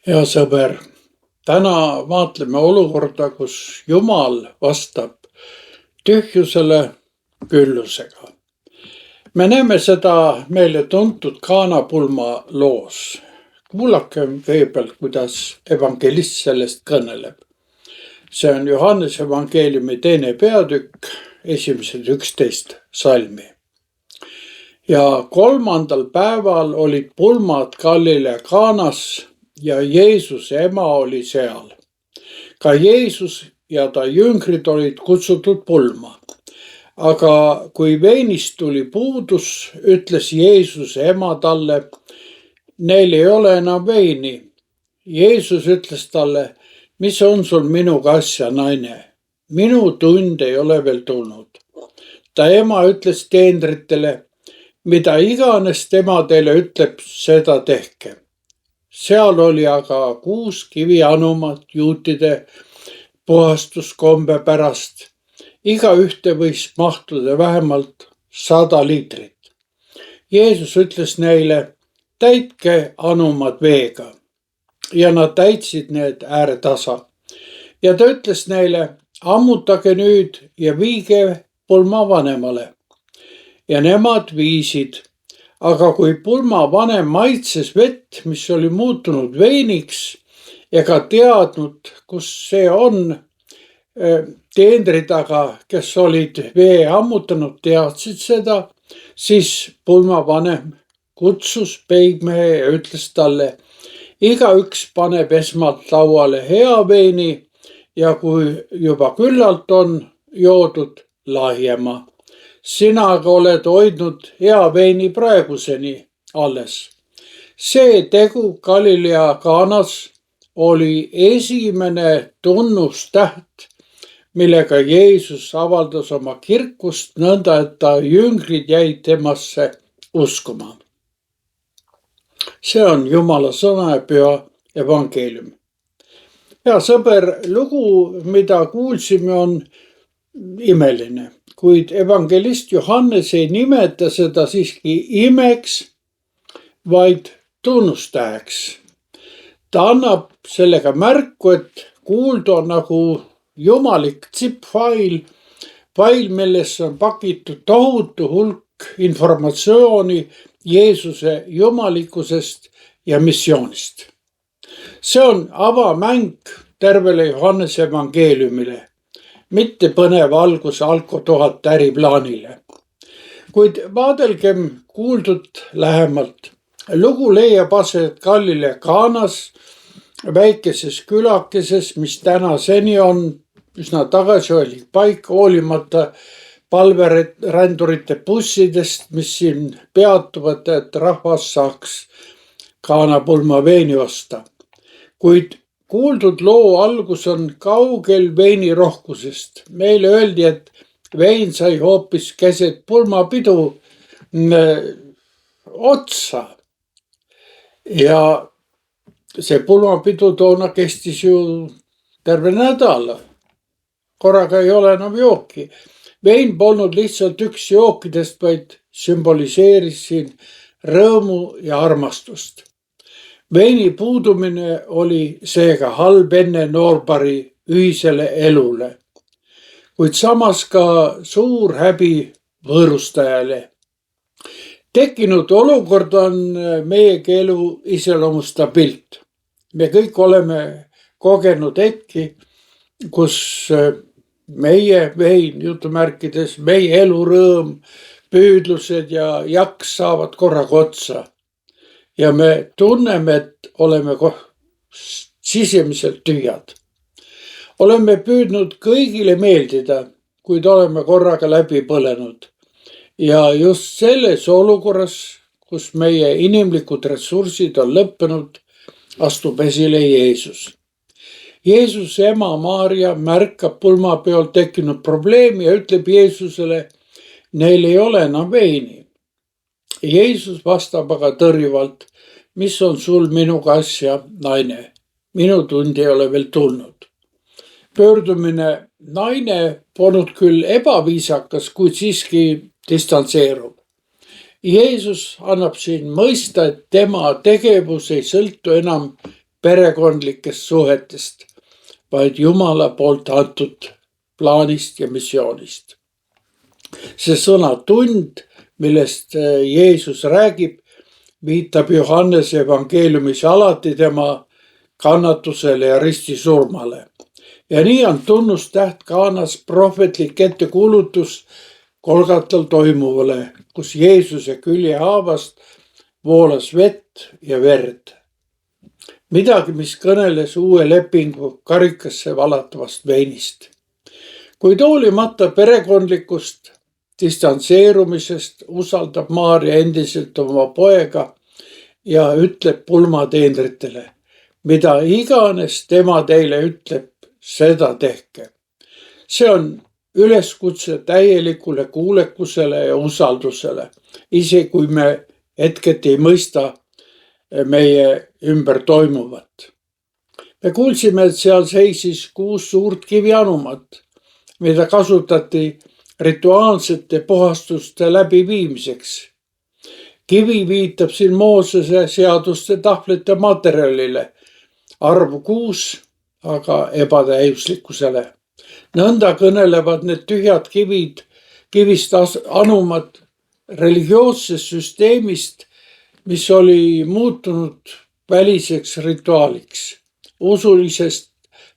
Hea sõber, täna vaatleme olukorda, kus Jumal vastab tühjusele küllusega. Me näeme seda meile tuntud Kaana pulma loos. Kuulakem kõigepealt, kuidas evangelist sellest kõneleb. See on Johannese evangeeliumi 2. peatükk, esimesed 11 salmi. Ja 3. päeval olid pulmad Galilea Kaanas ja Jeesuse ema oli seal. Ka Jeesus ja ta jüngrid olid kutsutud pulma. Aga kui veinist tuli puudus, ütles Jeesuse ema talle, neil ei ole enam veini. Jeesus ütles talle, mis on sul minuga asja, naine? Minu tund ei ole veel tulnud. Ta ema ütles teenritele, mida iganes tema teile ütleb, seda tehke. Seal oli aga 6 kivianumat juutide puhastuskombe pärast. Iga ühte võis mahtuda vähemalt 100 liitrit. Jeesus ütles neile, täitke anumad veega. Ja nad täitsid need ääretasa. Ja ta ütles neile, ammutage nüüd ja viige pulma vanemale. Ja nemad viisid. Aga kui pulma vanem maitses vett, mis oli muutunud veiniks, ega teadnud, kus see on, teenrid aga, kes olid vee ammutanud, teadsid seda, siis pulma vanem kutsus peigmehe ja ütles talle, igaüks paneb esmalt lauale hea veini ja kui juba küllalt on joodud, lahjema. Sina aga oled hoidnud hea veini praeguseni alles. See tegu Galilea Kaanas oli esimene tunnustäht, millega Jeesus avaldas oma kirkust nõnda, et ta jüngrid jäid temasse uskuma. See on Jumala sõna ja püha evangeelium. Hea sõber, lugu, mida kuulsime, on imeline. Kuid evangelist Johannes ei nimeta seda siiski imeks, vaid tunnustäheks. Ta annab sellega märku, et kuulda on nagu jumalik zip-fail, millesse on pakitud tohutu hulk informatsiooni Jeesuse jumalikkusest ja missioonist. See on avamäng tervele Johannese evangeeliumile. Mitte põnev algus Alko 1000 äriplaanile. Kuid vaadelgem kuuldut lähemalt. Lugu leiab aset Galilea Kaanas, väikeses külakeses, mis tänaseni on üsna tagasihoidlik paik, hoolimata palverändurite bussidest, mis siin peatuvad, et rahvas saaks Kaana pulma veini osta. Kuid kuuldud loo algus on kaugel veini rohkusest. Meile öeldi, et vein sai hoopis keset pulmapidu otsa. Ja see pulmapidu toona kestis ju terve nädala. Korraga ei ole enam jooki. Vein polnud lihtsalt üks jookidest, vaid sümboliseeris siin rõõmu ja armastust. Veini puudumine oli seega halb enne noorpari ühisele elule, kuid samas ka suur häbi võõrustajale. Tekkinud olukord on meiegi elu iseloomustav pilt. Me kõik oleme kogenud hetki, kus meie vein, jutumärkides, meie elurõõm, püüdlused ja jaks saavad korraga otsa. Ja me tunneme, et oleme sisemiselt tühjad. Oleme püüdnud kõigile meeldida, kuid oleme korraga läbi põlenud. Ja just selles olukorras, kus meie inimlikud ressursid on lõppenud, astub esile Jeesus. Jeesuse ema Maarja märkab pulmapeol tekkinud probleemi ja ütleb Jeesusele, neil ei ole enam veini. Jeesus vastab aga tõrjuvalt, mis on sul minuga asja, naine? Minu tund ei ole veel tulnud. Pöördumine naine polnud küll ebaviisakas, kuid siiski distantseerub. Jeesus annab siin mõista, et tema tegevus ei sõltu enam perekondlikest suhetest, vaid Jumala poolt antud plaanist ja missioonist. See sõna tund, millest Jeesus räägib, viitab Johannese evangeeliumis alati tema kannatusele ja ristisurmale. Ja nii on tunnustäht Kaanas prohvetlik ettekuulutus Golgatal toimuvale, kus Jeesuse küljehaavast voolas vett ja verd. Midagi, mis kõneles uue lepingu karikasse valatavast veinist. Kuid hoolimata perekondlikust distantseerumisest usaldab Maarja endiselt oma poega ja ütleb pulmateenritele, mida iganes tema teile ütleb, seda tehke. See on üleskutse täielikule kuulekusele ja usaldusele, isegi kui me hetketi ei mõista meie ümber toimuvat. Me kuulsime, et seal seisis 6 suurt kivianumat, mida kasutati rituaalsete puhastuste läbiviimiseks. Kivi viitab siin Moosese seaduste tahvlite materjalile, arv 6, aga ebatäiuslikkusele. Nõnda kõnelevad need tühjad kivist anumad religioossest süsteemist, mis oli muutunud väliseks rituaaliks, usulisest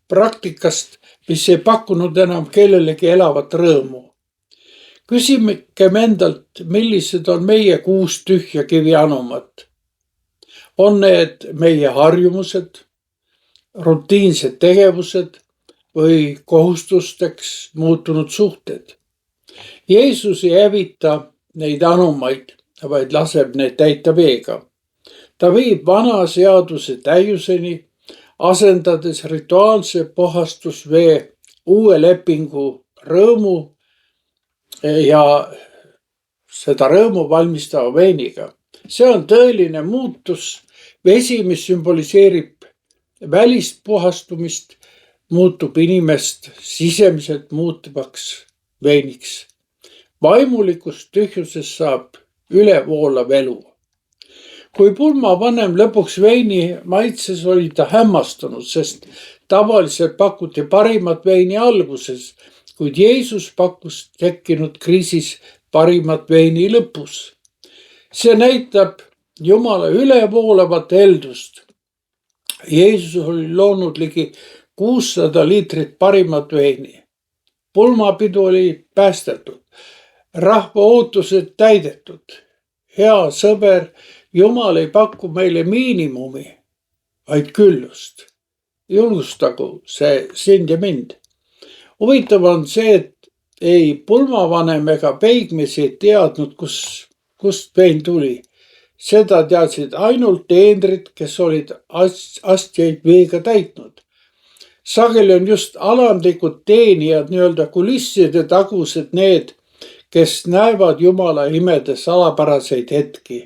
praktikast, mis ei pakkunud enam kellelegi elavat rõõmu. Küsimegem endalt, millised on meie 6 tühja kivianumat. On need meie harjumused, rutiinsed tegevused või kohustusteks muutunud suhted? Jeesus ei hävita neid anumaid, vaid laseb need täita veega. Ta viib vana seaduse täiuseni, asendades rituaalse puhastusvee uue lepingu rõõmu ja seda rõõmu valmistava veiniga. See on tõeline muutus. Vesi, mis sümboliseerib välist puhastumist, muutub inimest sisemiselt muutuvaks veiniks. Vaimulikust tühjusest saab ülevoolav elu. Kui pulmavanem lõpuks veini maitses, oli ta hämmastunud, sest tavaliselt pakuti parimat veini alguses, kuid Jeesus pakkus tekkinud kriisis parimat veini lõpus. See näitab Jumala ülevoolavat heldust. Jeesus oli loonud ligi 600 liitrit parimat veini. Pulmapidu oli päästetud. Rahva ootused täidetud. Hea sõber, Jumal ei paku meile miinimumi, vaid küllust. Julgustagu see sind ja mind. Huvitav on see, et ei pulmavanem ega peigmees ei teadnud, kust vein tuli. Seda teadsid ainult teenrid, kes olid astjaid veega täitnud. Sageli on just alandlikud teenijad, nii-öelda kulisside tagused need, kes näevad Jumala imede salapäraseid hetki.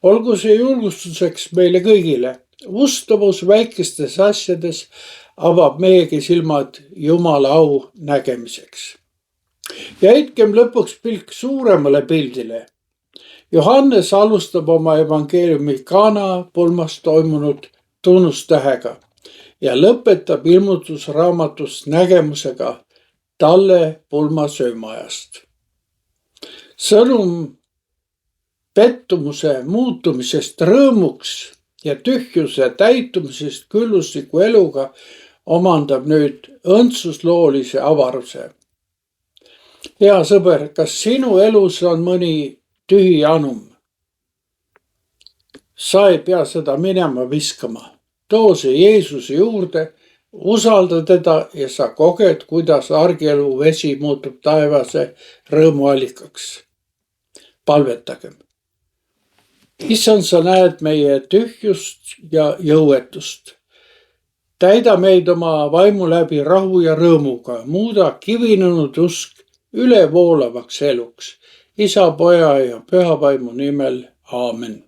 Olgu see julgustuseks meile kõigile. Ustavus väikestes asjades avab meiegi silmad Jumala au nägemiseks. Ja heitkem lõpuks pilk suuremale pildile. Johannes alustab oma evangeeliumi Kaana pulmas toimunud tunnustähega ja lõpetab ilmutusraamatust nägemusega talle pulma söömaajast. Sõnum pettumuse muutumisest rõõmuks ja tühjuse täitumisest küllusliku eluga omandab nüüd õndsusloolise avaruse. Hea sõber, kas sinu elus on mõni tühi anum? Sa ei pea seda minema viskama. Too see Jeesuse juurde, usalda teda ja sa koged, kuidas argielu vesi muutub taevase rõõmuallikaks. Palvetagem. Issand, sa näed meie tühjust ja jõuetust. Täida meid oma vaimu läbi rahu ja rõõmuga. Muuda kivinenud usk ülevoolavaks eluks. Isa, Poja ja Püha Vaimu nimel. Aamen.